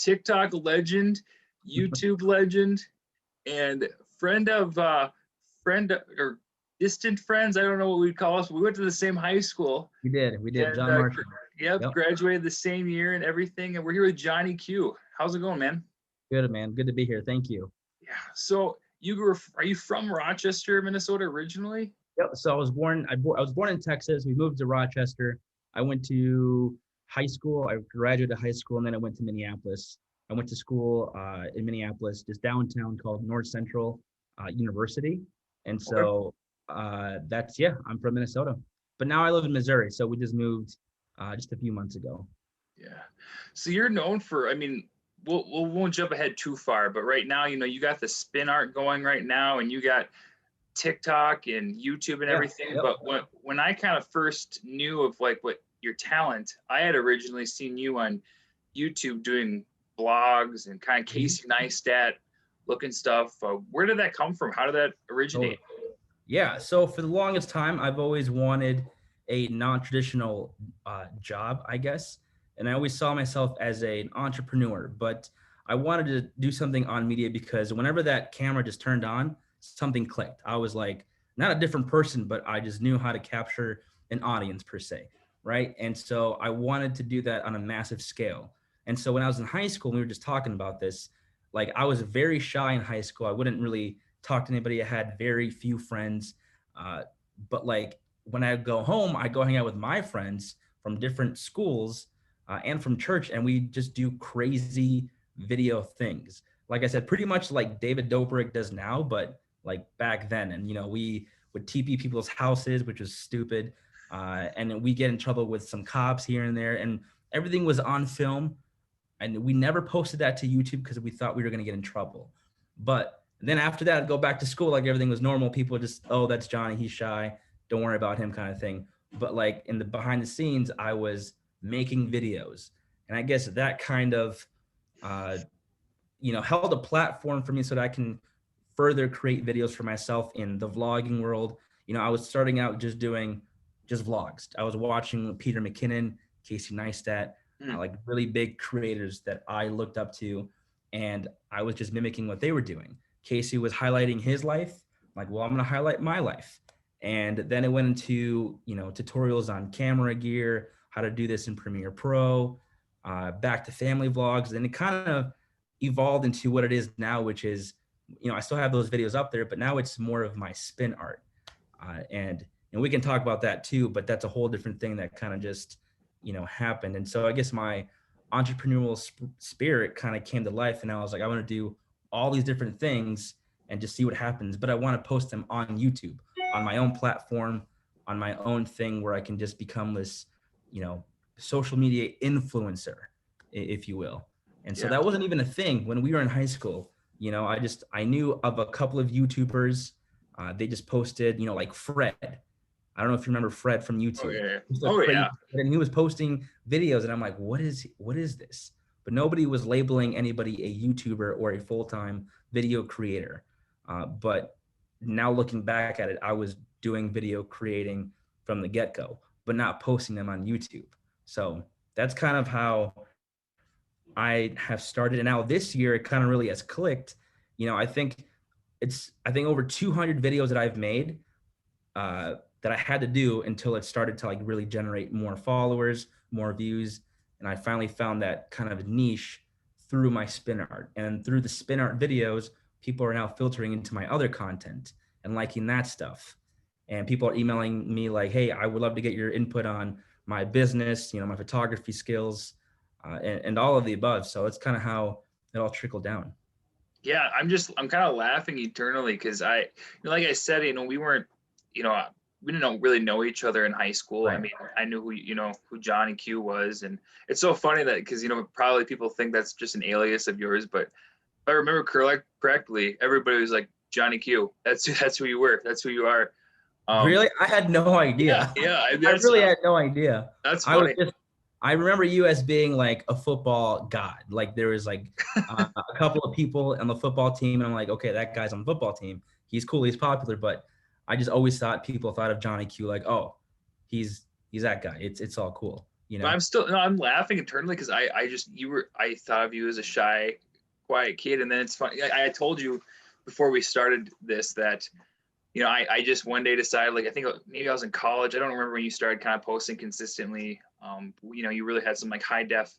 TikTok legend, YouTube legend, and friend or distant friends. I don't know what we'd call us. We went to the same high school. We did. And, John Marshall. Yep, graduated the same year and everything. And we're here with Johnny Q. How's it going, man? Good, man. Good to be here. Thank you. Yeah. So are you from Rochester, Minnesota originally? Yep. So I was born in Texas. We moved to Rochester. I went to high school. I graduated high school, and then I went to Minneapolis. I went to school in Minneapolis, just downtown, called North Central University. And so I'm from Minnesota. But now I live in Missouri. So we just moved just a few months ago. Yeah. So you're known for, I mean, we won't jump ahead too far, but right now, you got the spin art going right now, and you got TikTok and YouTube and everything. Yep. But when I kind of first knew of like what your talent, I had originally seen you on YouTube doing blogs and kind of Casey Neistat looking stuff. Where did that come from? How did that originate? Yeah. So for the longest time, I've always wanted a non-traditional job, I guess. And I always saw myself as an entrepreneur, but I wanted to do something on media because whenever that camera just turned on, something clicked. I was like, not a different person, but I just knew how to capture an audience per se, right? And so I wanted to do that on a massive scale. And so when I was in high school, we were just talking about this, like I was very shy in high school. I wouldn't really talk to anybody. I had very few friends. But like when I go home, I go hang out with my friends from different schools and from church, and we just do crazy video things. Like I said, pretty much like David Dobrik does now, but like back then. And, we would TP people's houses, which was stupid. And we get in trouble with some cops here and there, and everything was on film. And we never posted that to YouTube because we thought we were going to get in trouble. But then after that, I'd go back to school like everything was normal. People just, oh, that's Johnny, he's shy, don't worry about him kind of thing. But like in the behind the scenes, I was making videos. And I guess that kind of, held a platform for me so that I can further create videos for myself in the vlogging world. I was starting out just doing vlogs. I was watching Peter McKinnon, Casey Neistat, like really big creators that I looked up to, and I was just mimicking what they were doing. Casey was highlighting his life. I'm like, well, I'm going to highlight my life. And then it went into, tutorials on camera gear, how to do this in Premiere Pro, back to family vlogs. And it kind of evolved into what it is now, which is, I still have those videos up there, but now it's more of my spin art. And we can talk about that too, but that's a whole different thing that kind of just, happened. And so I guess my entrepreneurial spirit kind of came to life, and I was like, I want to do all these different things and just see what happens. But I want to post them on YouTube, on my own platform, on my own thing where I can just become this, social media influencer, if you will. And so that wasn't even a thing when we were in high school. I knew of a couple of YouTubers. They just posted, like Fred. I don't know if you remember Fred from YouTube. Yeah. And he was posting videos, and I'm like, what is this? But nobody was labeling anybody a YouTuber or a full-time video creator. But now looking back at it, I was doing video creating from the get-go, but not posting them on YouTube. So that's kind of how I have started. And now this year, it kind of really has clicked. I think over 200 videos that I've made that I had to do until it started to like really generate more followers, more views. And I finally found that kind of niche through my spin art. And through the spin art videos, people are now filtering into my other content and liking that stuff. And people are emailing me like, hey, I would love to get your input on my business, my photography skills, and all of the above. So it's kind of how it all trickled down. Yeah, I'm kind of laughing eternally because like I said, we weren't, we didn't really know each other in high school. Right. I mean, I knew who Johnny Q was, and it's so funny that because probably people think that's just an alias of yours, but if I remember correctly, everybody was like Johnny Q. That's who you were. That's who you are. Really? I had no idea. Yeah. I really had no idea. That's funny. I remember you as being like a football god. Like there was like a couple of people on the football team, and I'm like, okay, that guy's on the football team. He's cool. He's popular, but I just always thought people thought of Johnny Q like, oh, he's that guy. It's all cool. you But know? I'm still, no, I'm laughing internally because I thought of you as a shy, quiet kid. And then it's funny. I told you before we started this that, I just one day decided, like, I think maybe I was in college. I don't remember when you started kind of posting consistently. You really had some like high def.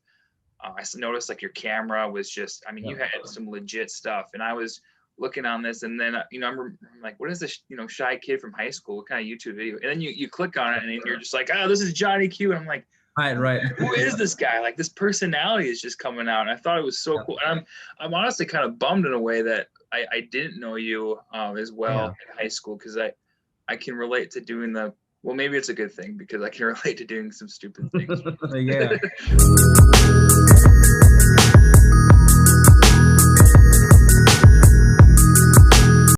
I noticed like your camera was just, I mean, Yeah. you had some legit stuff. And I was looking on this, and then, I'm like, what is this, shy kid from high school? What kind of YouTube video? And then you click on it, and then you're just like, oh, this is Johnny Q. And I'm like, Right. who is this guy? Like, this personality is just coming out. And I thought it was so Yeah. cool. And I'm honestly kind of bummed in a way that I didn't know you as well in high school, because I can relate to doing well, maybe it's a good thing because I can relate to doing some stupid things. Yeah.